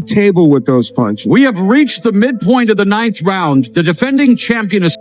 table with those punches. We have reached the midpoint of the 9th round. The defending champion is...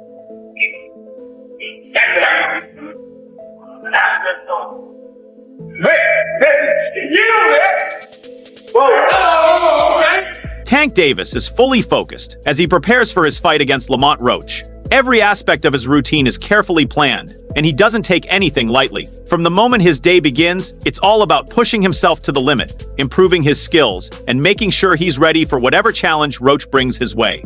Tank Davis is fully focused as he prepares for his fight against Lamont Roach. Every aspect of his routine is carefully planned, and he doesn't take anything lightly. From the moment his day begins, it's all about pushing himself to the limit, improving his skills, and making sure he's ready for whatever challenge Roach brings his way.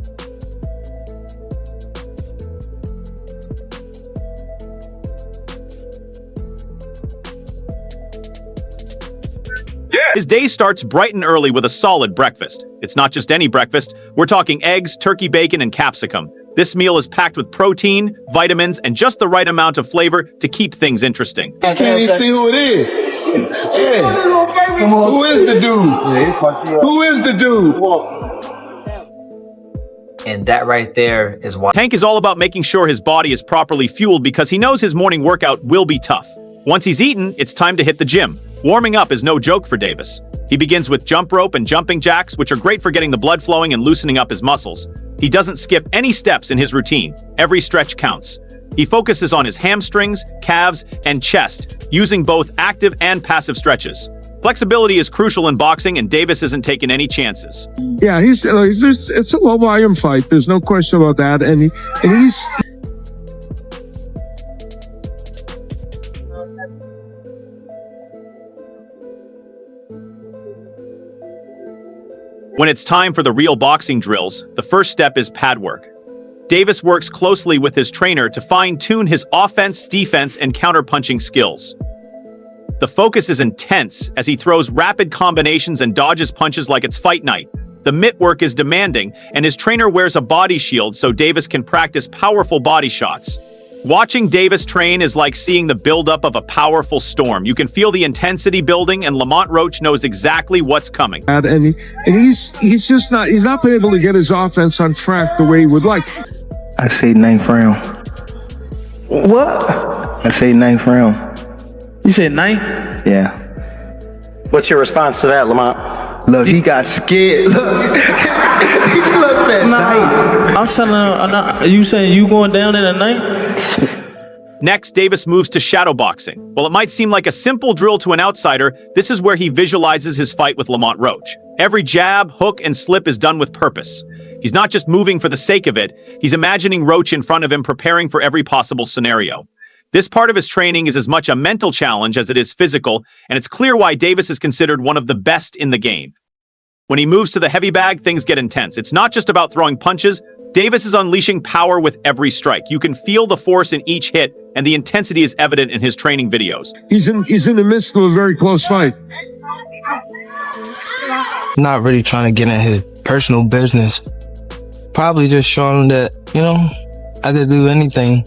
His day starts bright and early with a solid breakfast. It's not just any breakfast. We're talking eggs, turkey bacon, and capsicum. This meal is packed with protein, vitamins, and just the right amount of flavor to keep things interesting. Can't even see who it is. Yeah. Come on. Who is the dude? Who is the dude? And that right there is why Tank is all about making sure his body is properly fueled because he knows his morning workout will be tough. Once he's eaten, it's time to hit the gym. Warming up is no joke for Davis. He begins with jump rope and jumping jacks, which are great for getting the blood flowing and loosening up his muscles. He doesn't skip any steps in his routine. Every stretch counts. He focuses on his hamstrings, calves, and chest, using both active and passive stretches. Flexibility is crucial in boxing, and Davis isn't taking any chances. Yeah, it's a low volume fight. There's no question about that. And he's... When it's time for the real boxing drills, the first step is pad work. Davis works closely with his trainer to fine-tune his offense, defense, and counter-punching skills. The focus is intense as he throws rapid combinations and dodges punches like it's fight night. The mitt work is demanding, and his trainer wears a body shield so Davis can practice powerful body shots. Watching Davis train is like seeing the buildup of a powerful storm. You can feel the intensity building, and Lamont Roach knows exactly what's coming. And he's not been able to get his offense on track the way he would like. I say 9th round. What? I say 9th round. You said 9th? Yeah. What's your response to that, Lamont? Look, he got scared. Look. He looked at night. I'm telling you, you saying you going down in a 9th? Next, Davis moves to shadow boxing. While it might seem like a simple drill to an outsider, this is where he visualizes his fight with Lamont Roach. Every jab, hook, and slip is done with purpose. He's not just moving for the sake of it, he's imagining Roach in front of him, preparing for every possible scenario. This part of his training is as much a mental challenge as it is physical, and it's clear why Davis is considered one of the best in the game. When he moves to the heavy bag, things get intense. It's not just about throwing punches. Davis is unleashing power with every strike. You can feel the force in each hit, and the intensity is evident in his training videos. He's in the midst of a very close fight. Not really trying to get in his personal business. Probably just showing him that, I could do anything,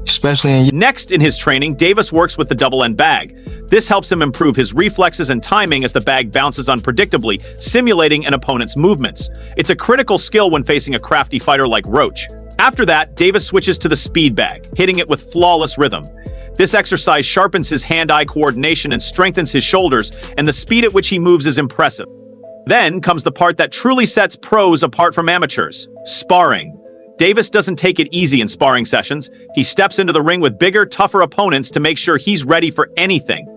especially in... Next in his training, Davis works with the double-end bag. This helps him improve his reflexes and timing as the bag bounces unpredictably, simulating an opponent's movements. It's a critical skill when facing a crafty fighter like Roach. After that, Davis switches to the speed bag, hitting it with flawless rhythm. This exercise sharpens his hand-eye coordination and strengthens his shoulders, and the speed at which he moves is impressive. Then comes the part that truly sets pros apart from amateurs: sparring. Davis doesn't take it easy in sparring sessions. He steps into the ring with bigger, tougher opponents to make sure he's ready for anything.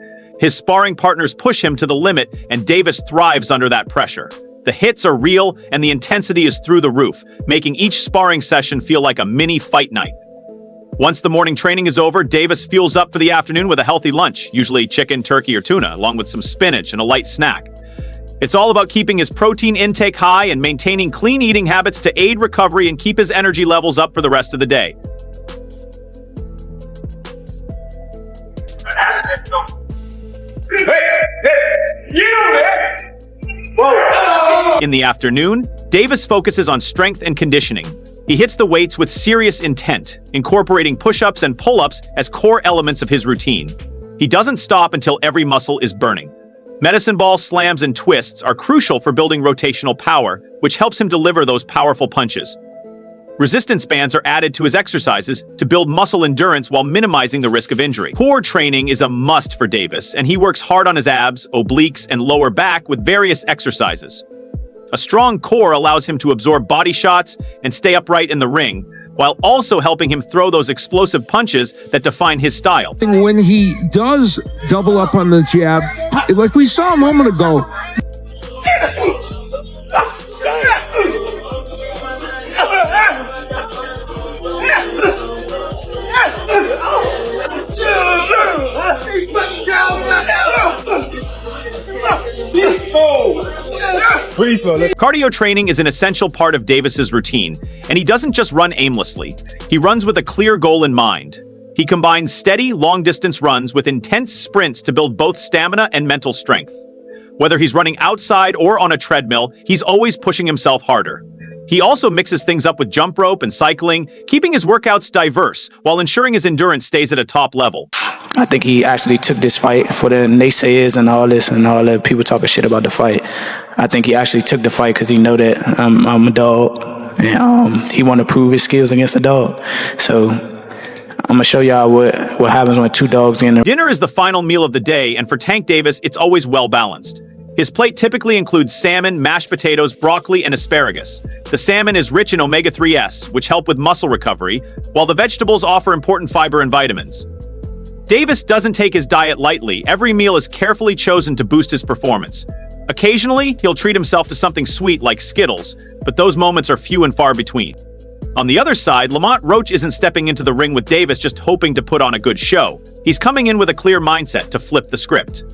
His sparring partners push him to the limit, and Davis thrives under that pressure. The hits are real, and the intensity is through the roof, making each sparring session feel like a mini fight night. Once the morning training is over, Davis fuels up for the afternoon with a healthy lunch, usually chicken, turkey, or tuna, along with some spinach and a light snack. It's all about keeping his protein intake high and maintaining clean eating habits to aid recovery and keep his energy levels up for the rest of the day. In the afternoon, Davis focuses on strength and conditioning. He hits the weights with serious intent, incorporating push-ups and pull-ups as core elements of his routine. He doesn't stop until every muscle is burning. Medicine ball slams and twists are crucial for building rotational power, which helps him deliver those powerful punches. Resistance bands are added to his exercises to build muscle endurance while minimizing the risk of injury. Core training is a must for Davis, and he works hard on his abs, obliques, and lower back with various exercises. A strong core allows him to absorb body shots and stay upright in the ring, while also helping him throw those explosive punches that define his style. When he does double up on the jab, like we saw a moment ago, Cardio training is an essential part of Davis's routine, and he doesn't just run aimlessly. He runs with a clear goal in mind. He combines steady, long-distance runs with intense sprints to build both stamina and mental strength. Whether he's running outside or on a treadmill, he's always pushing himself harder. He also mixes things up with jump rope and cycling, keeping his workouts diverse while ensuring his endurance stays at a top level. I think he actually took this fight for the naysayers and all this and all the people talking shit about the fight. I think he actually took the fight because he know that I'm a dog, and he want to prove his skills against a dog. So I'm gonna show y'all what happens when two dogs in there. Dinner is the final meal of the day, and for Tank Davis, it's always well-balanced. His plate typically includes salmon, mashed potatoes, broccoli, and asparagus. The salmon is rich in omega-3s, which help with muscle recovery, while the vegetables offer important fiber and vitamins. Davis doesn't take his diet lightly. Every meal is carefully chosen to boost his performance. Occasionally, he'll treat himself to something sweet like Skittles, but those moments are few and far between. On the other side, Lamont Roach isn't stepping into the ring with Davis just hoping to put on a good show. He's coming in with a clear mindset to flip the script.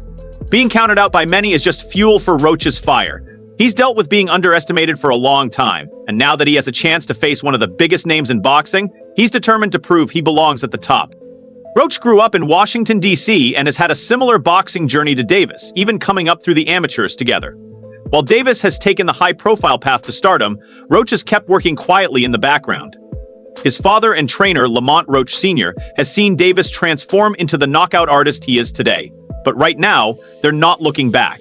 Being counted out by many is just fuel for Roach's fire. He's dealt with being underestimated for a long time, and now that he has a chance to face one of the biggest names in boxing, he's determined to prove he belongs at the top. Roach grew up in Washington, D.C. and has had a similar boxing journey to Davis, even coming up through the amateurs together. While Davis has taken the high-profile path to stardom, Roach has kept working quietly in the background. His father and trainer, Lamont Roach Sr., has seen Davis transform into the knockout artist he is today. But right now, they're not looking back.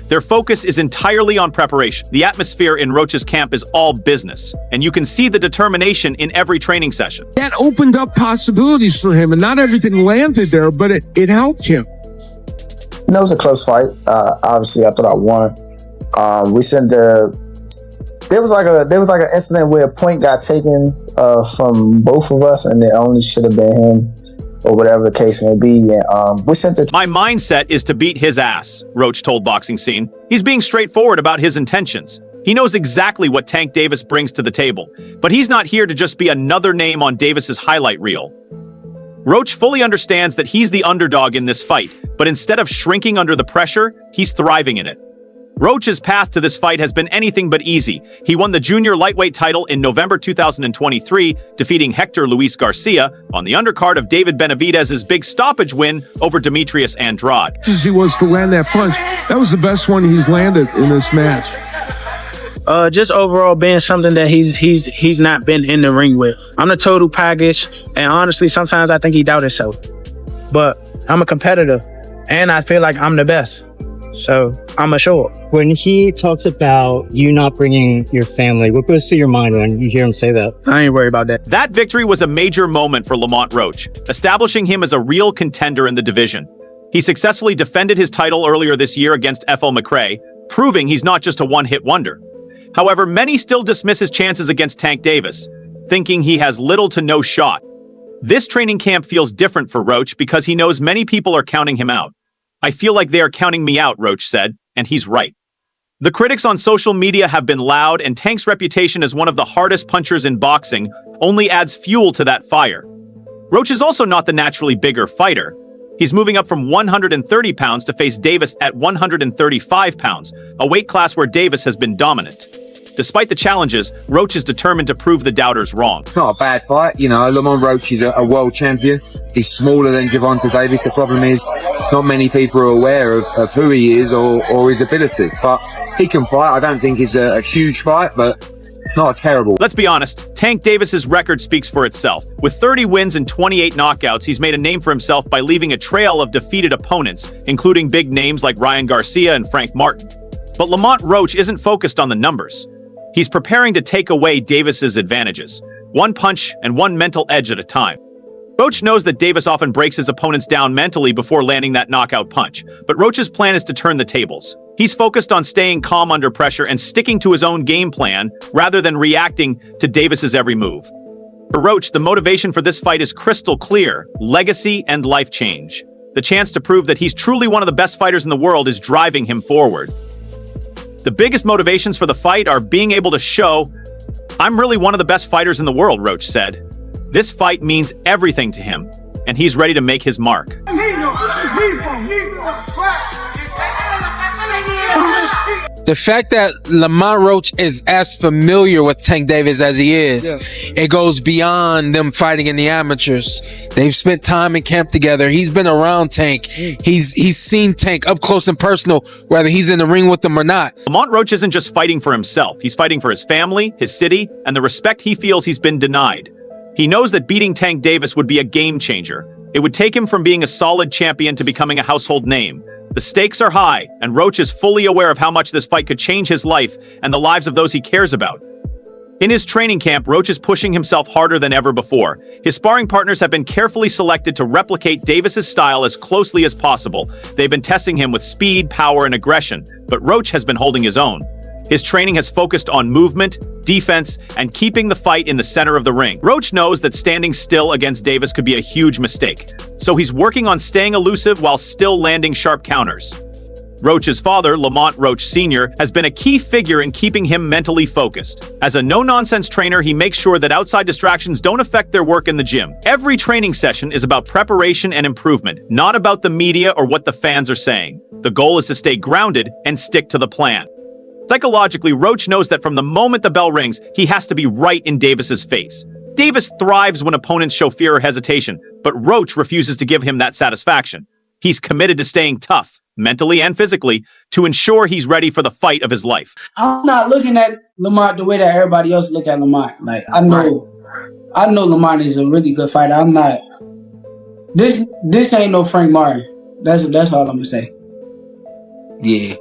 Their focus is entirely on preparation. The atmosphere in Roach's camp is all business, and you can see the determination in every training session. that opened up possibilities for him, and not everything landed there, but it helped him. It was a close fight. Obviously, I thought I won. There was like an incident where a point got taken from both of us, and it only should have been him, or whatever the case may be. And we sent the. My mindset is to beat his ass, Roach told Boxing Scene. He's being straightforward about his intentions. He knows exactly what Tank Davis brings to the table, but he's not here to just be another name on Davis's highlight reel. Roach fully understands that he's the underdog in this fight, but instead of shrinking under the pressure, he's thriving in it. Roach's path to this fight has been anything but easy. He won the junior lightweight title in November 2023, defeating Hector Luis Garcia on the undercard of David Benavidez's big stoppage win over Demetrius Andrade. As he was to land that punch, that was the best one he's landed in this match. Just overall being something that he's not been in the ring with. I'm the total package, and honestly, sometimes I think he doubts himself. But I'm a competitor, and I feel like I'm the best. So I'm a show up. When he talks about you not bringing your family, what goes through your mind when you hear him say that? I ain't worried about that. That victory was a major moment for Lamont Roach, establishing him as a real contender in the division. He successfully defended his title earlier this year against F.L. McRae, proving he's not just a one-hit wonder. However, many still dismiss his chances against Tank Davis, thinking he has little to no shot. This training camp feels different for Roach because he knows many people are counting him out. I feel like they are counting me out, Roach said, and he's right. The critics on social media have been loud, and Tank's reputation as one of the hardest punchers in boxing only adds fuel to that fire. Roach is also not the naturally bigger fighter. He's moving up from 130 pounds to face Davis at 135 pounds, a weight class where Davis has been dominant. Despite the challenges, Roach is determined to prove the doubters wrong. It's not a bad fight, you know. Lamont Roach is a world champion. He's smaller than Gervonta Davis. The problem is not many people are aware of who he is or his ability. But he can fight. I don't think it's a huge fight, but not terrible. Let's be honest, Tank Davis's record speaks for itself. With 30 wins and 28 knockouts, he's made a name for himself by leaving a trail of defeated opponents, including big names like Ryan Garcia and Frank Martin. But Lamont Roach isn't focused on the numbers. He's preparing to take away Davis's advantages, one punch and one mental edge at a time. Roach knows that Davis often breaks his opponents down mentally before landing that knockout punch, but Roach's plan is to turn the tables. He's focused on staying calm under pressure and sticking to his own game plan rather than reacting to Davis's every move. For Roach, the motivation for this fight is crystal clear: legacy and life change. The chance to prove that he's truly one of the best fighters in the world is driving him forward. The biggest motivations for the fight are being able to show, "I'm really one of the best fighters in the world," Roach said. This fight means everything to him, and he's ready to make his mark. The fact that Lamont Roach is as familiar with Tank Davis as he is, it goes beyond them fighting in the amateurs. They've spent time in camp together. He's been around Tank. He's seen Tank up close and personal, whether he's in the ring with them or not. Lamont Roach isn't just fighting for himself. He's fighting for his family, his city, and the respect he feels he's been denied. He knows that beating Tank Davis would be a game changer. It would take him from being a solid champion to becoming a household name. The stakes are high, and Roach is fully aware of how much this fight could change his life and the lives of those he cares about. In his training camp, Roach is pushing himself harder than ever before. His sparring partners have been carefully selected to replicate Davis's style as closely as possible. They've been testing him with speed, power, and aggression, but Roach has been holding his own. His training has focused on movement, defense, and keeping the fight in the center of the ring. Roach knows that standing still against Davis could be a huge mistake, so he's working on staying elusive while still landing sharp counters. Roach's father, Lamont Roach Sr., has been a key figure in keeping him mentally focused. As a no-nonsense trainer, he makes sure that outside distractions don't affect their work in the gym. Every training session is about preparation and improvement, not about the media or what the fans are saying. The goal is to stay grounded and stick to the plan. Psychologically, Roach knows that from the moment the bell rings, he has to be right in Davis's face. Davis thrives when opponents show fear or hesitation, but Roach refuses to give him that satisfaction. He's committed to staying tough, mentally and physically, to ensure he's ready for the fight of his life. I'm not looking at Lamont the way that everybody else look at Lamont. Like, I know Lamont is a really good fighter. I'm not. This ain't no Frank Martin. That's all I'm gonna say. Yeah.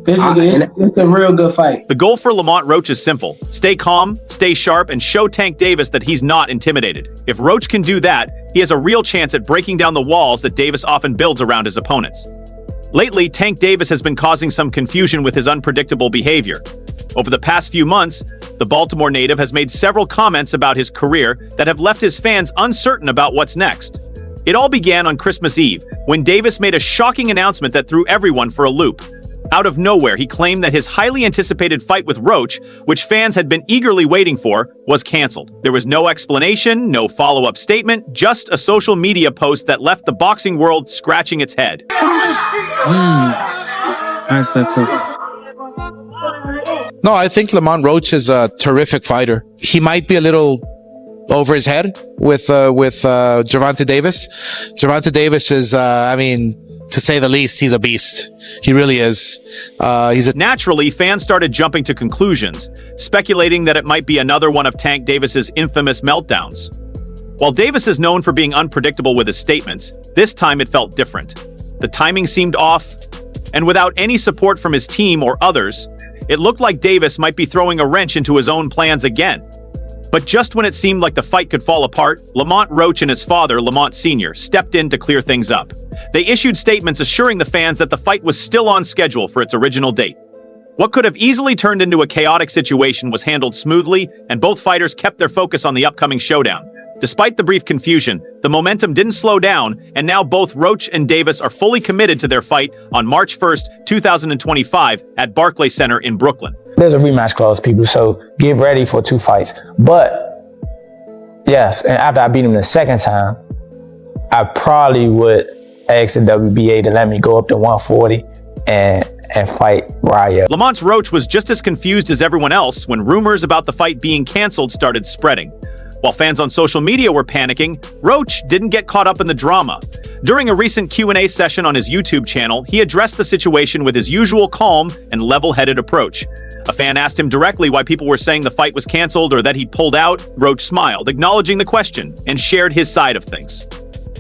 It's a real good fight. The goal for Lamont Roach is simple: stay calm, stay sharp, and show Tank Davis that he's not intimidated. If Roach can do that, he has a real chance at breaking down the walls that Davis often builds around his opponents. Lately, Tank Davis has been causing some confusion with his unpredictable behavior. Over the past few months, the Baltimore native has made several comments about his career that have left his fans uncertain about what's next. It all began on Christmas Eve, when Davis made a shocking announcement that threw everyone for a loop. Out of nowhere, he claimed that his highly anticipated fight with Roach, which fans had been eagerly waiting for, was canceled. There was no explanation, no follow-up statement, just a social media post that left the boxing world scratching its head. No, I think Lamont Roach is a terrific fighter. He might be a little over his head with Gervonta Davis. Gervonta Davis is, to say the least, he's a beast. He really is. Naturally, fans started jumping to conclusions, speculating that it might be another one of Tank Davis's infamous meltdowns. While Davis is known for being unpredictable with his statements, this time it felt different. The timing seemed off, and without any support from his team or others, it looked like Davis might be throwing a wrench into his own plans again. But just when it seemed like the fight could fall apart, Lamont Roach and his father, Lamont Sr., stepped in to clear things up. They issued statements assuring the fans that the fight was still on schedule for its original date. What could have easily turned into a chaotic situation was handled smoothly, and both fighters kept their focus on the upcoming showdown. Despite the brief confusion, the momentum didn't slow down, and now both Roach and Davis are fully committed to their fight on March 1st, 2025 at Barclays Center in Brooklyn. There's a rematch clause, people, so get ready for 2 fights. But, yes, and after I beat him the second time, I probably would ask the WBA to let me go up to 140 and fight Raya. Lamont Roach was just as confused as everyone else when rumors about the fight being canceled started spreading. While fans on social media were panicking, Roach didn't get caught up in the drama. During a recent Q&A session on his YouTube channel, he addressed the situation with his usual calm and level-headed approach. A fan asked him directly why people were saying the fight was canceled or that he pulled out. Roach smiled, acknowledging the question, and shared his side of things.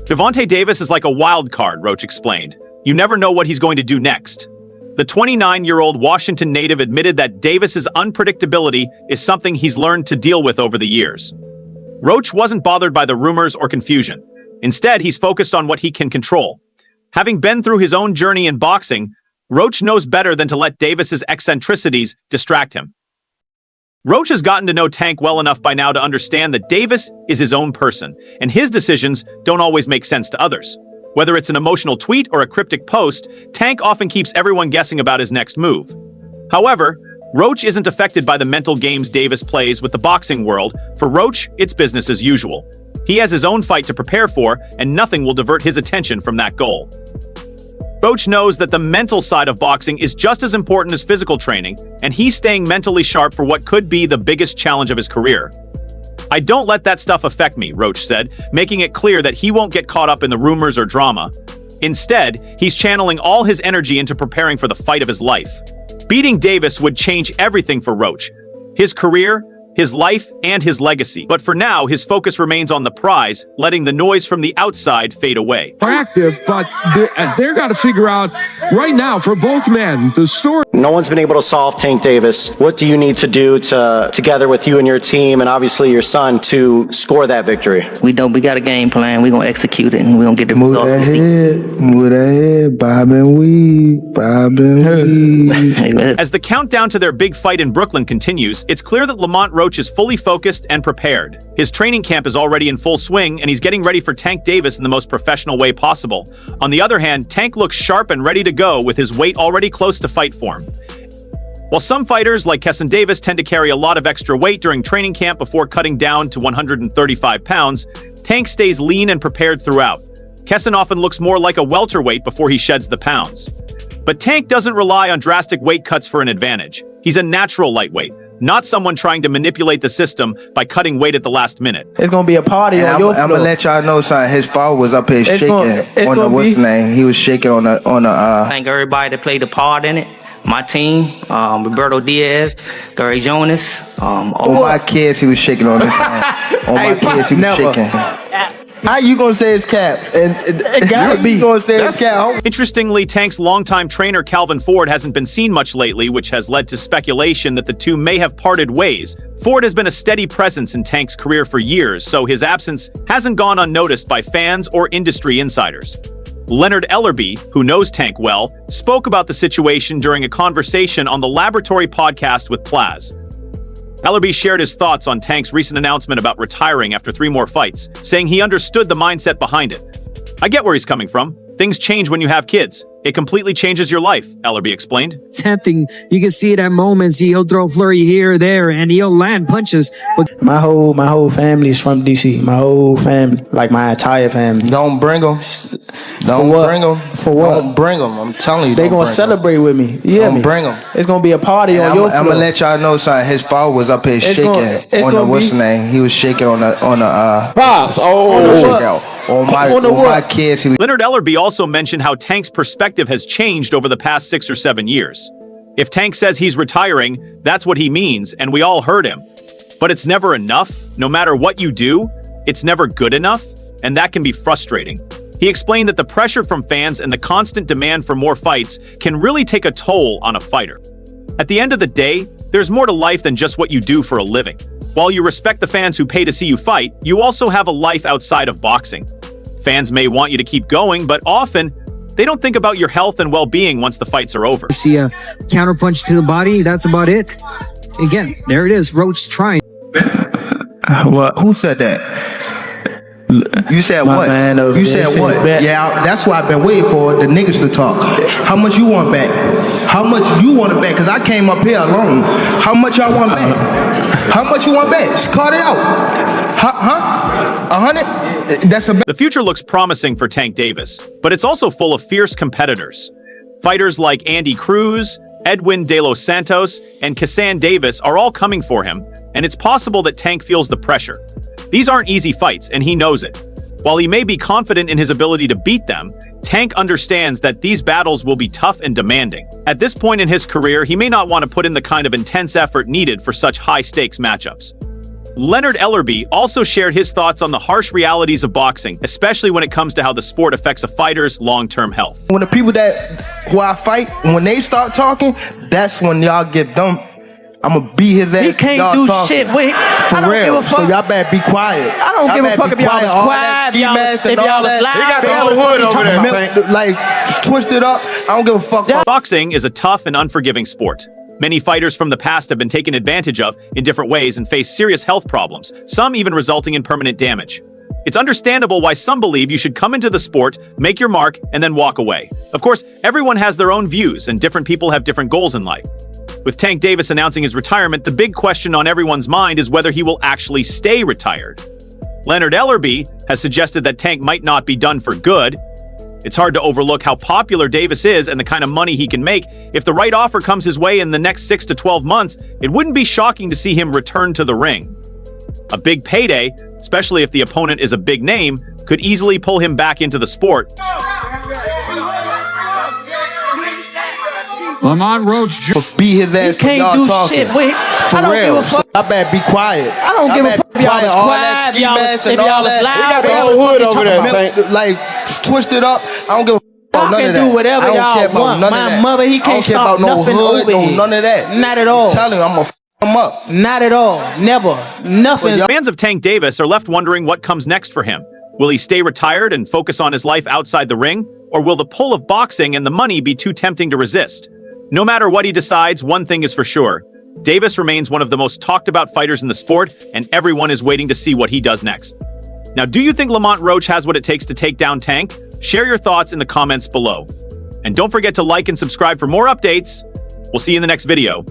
Gervonta Davis is like a wild card, Roach explained. You never know what he's going to do next. The 29-year-old Washington native admitted that Davis's unpredictability is something he's learned to deal with over the years. Roach wasn't bothered by the rumors or confusion. Instead, he's focused on what he can control. Having been through his own journey in boxing, Roach knows better than to let Davis's eccentricities distract him. Roach has gotten to know Tank well enough by now to understand that Davis is his own person, and his decisions don't always make sense to others. Whether it's an emotional tweet or a cryptic post, Tank often keeps everyone guessing about his next move. However, Roach isn't affected by the mental games Davis plays with the boxing world. For Roach, it's business as usual. He has his own fight to prepare for, and nothing will divert his attention from that goal. Roach knows that the mental side of boxing is just as important as physical training, and he's staying mentally sharp for what could be the biggest challenge of his career. "I don't let that stuff affect me," Roach said, making it clear that he won't get caught up in the rumors or drama. Instead, he's channeling all his energy into preparing for the fight of his life. Beating Davis would change everything for Roach: his career, his life, and his legacy. But for now, his focus remains on the prize, letting the noise from the outside fade away. Active, but they're got to figure out right now for both men the story. No one's been able to solve Tank Davis. What do you need to do together with you and your team and obviously your son to score that victory? We got a game plan. We're going to execute it and we're going to get the results. Move that head, bob and weave, bob and weave. As the countdown to their big fight in Brooklyn continues, it's clear that Lamont Roach is fully focused and prepared. His training camp is already in full swing, and he's getting ready for Tank Davis in the most professional way possible. On the other hand, Tank looks sharp and ready to go with his weight already close to fight form. While some fighters, like Gervonta Davis, tend to carry a lot of extra weight during training camp before cutting down to 135 pounds, Tank stays lean and prepared throughout. Gervonta often looks more like a welterweight before he sheds the pounds. But Tank doesn't rely on drastic weight cuts for an advantage. He's a natural lightweight, not someone trying to manipulate the system by cutting weight at the last minute. It's gonna be a party on your floor. I'm gonna let y'all know, son. His father was up here shaking on the what's the name? He was shaking on the. Thank everybody that played a part in it. My team, Roberto Diaz, Gary Jonas. On my kids, he was shaking on his hand. On my kids, he was shaking. How you gonna say it's cap? And you gonna say it's cap? Interestingly, Tank's longtime trainer Calvin Ford hasn't been seen much lately, which has led to speculation that the two may have parted ways. Ford has been a steady presence in Tank's career for years, so his absence hasn't gone unnoticed by fans or industry insiders. Leonard Ellerby, who knows Tank well, spoke about the situation during a conversation on the Laboratory podcast with Plaz. Ellerby shared his thoughts on Tank's recent announcement about retiring after 3 more fights, saying he understood the mindset behind it. "I get where he's coming from. Things change when you have kids. It completely changes your life," Ellerby explained. Tempting. You can see it at moments. He'll throw a flurry here or there, and he'll land punches. But my whole family is from DC. My whole family, like my entire family. Don't bring them. Don't bring them. For what? Don't bring them. I'm telling you. They gonna celebrate with me. Yeah, don't bring them. It's gonna be a party on your floor. I'm gonna let y'all know, son. His father was up here shaking on the what's the name? He was shaking on the Pops. On my kids. Leonard Ellerby also mentioned how Tank's perspective has changed over the past 6 or 7 years. If Tank says he's retiring, that's what he means, and we all heard him. But it's never enough. No matter what you do, it's never good enough, and that can be frustrating. He explained that the pressure from fans and the constant demand for more fights can really take a toll on a fighter. At the end of the day, there's more to life than just what you do for a living. While you respect the fans who pay to see you fight, you also have a life outside of boxing. Fans may want you to keep going, but often, they don't think about your health and well-being once the fights are over. See a counterpunch to the body, that's about it. Again, there it is, Roach trying. What? Who said that? You said what? You said what? Yeah, that's why I've been waiting for the niggas to talk. How much you want back? How much you want it back? Because I came up here alone. How much y'all want back? How much you want back? Just cut it out. Huh? 100? The future looks promising for Tank Davis, but it's also full of fierce competitors. Fighters like Andy Cruz, Edwin De Los Santos, and Gervonta Davis are all coming for him, and it's possible that Tank feels the pressure. These aren't easy fights, and he knows it. While he may be confident in his ability to beat them, Tank understands that these battles will be tough and demanding. At this point in his career, he may not want to put in the kind of intense effort needed for such high-stakes matchups. Leonard Ellerby also shared his thoughts on the harsh realities of boxing, especially when it comes to how the sport affects a fighter's long-term health. When the people who I fight, when they start talking, that's when y'all get them I'm gonna beat his ass. He can't y'all do talking. shit. Wait, For I don't real. give a fuck. So y'all better be quiet. I don't give a fuck if y'all was quiet, if y'all was loud. He got the whole hood over there. Like, twisted up. I don't give a fuck. Boxing is a tough and unforgiving sport. Many fighters from the past have been taken advantage of in different ways and face serious health problems, some even resulting in permanent damage. It's understandable why some believe you should come into the sport, make your mark, and then walk away. Of course, everyone has their own views and different people have different goals in life. With Tank Davis announcing his retirement, the big question on everyone's mind is whether he will actually stay retired. Leonard Ellerby has suggested that Tank might not be done for good. It's hard to overlook how popular Davis is and the kind of money he can make. If the right offer comes his way in the next 6 to 12 months, it wouldn't be shocking to see him return to the ring. A big payday, especially if the opponent is a big name, could easily pull him back into the sport. Lamont Roach beat his ass. He can't y'all do talking. shit. Wait, For I don't real. give a fuck. Y'all better be quiet. I don't give a fuck if y'all was quiet, if y'all was loud. He got the whole hood over there. Like, twisted up. I don't give a fuck about none of that. Y'all can do whatever I don't y'all care about want. none of My that. mother, he I don't can't care stop about no nothing hood, over no here. none of that. Not at all. I'm telling you, I'm gonna f him up. Not at all. Never. Nothing. Fans of Tank Davis are left wondering what comes next for him. Will he stay retired and focus on his life outside the ring? Or will the pull of boxing and the money be too tempting to resist? No matter what he decides, one thing is for sure. Davis remains one of the most talked about fighters in the sport, and everyone is waiting to see what he does next. Now, do you think Lamont Roach has what it takes to take down Tank? Share your thoughts in the comments below. And don't forget to like and subscribe for more updates. We'll see you in the next video.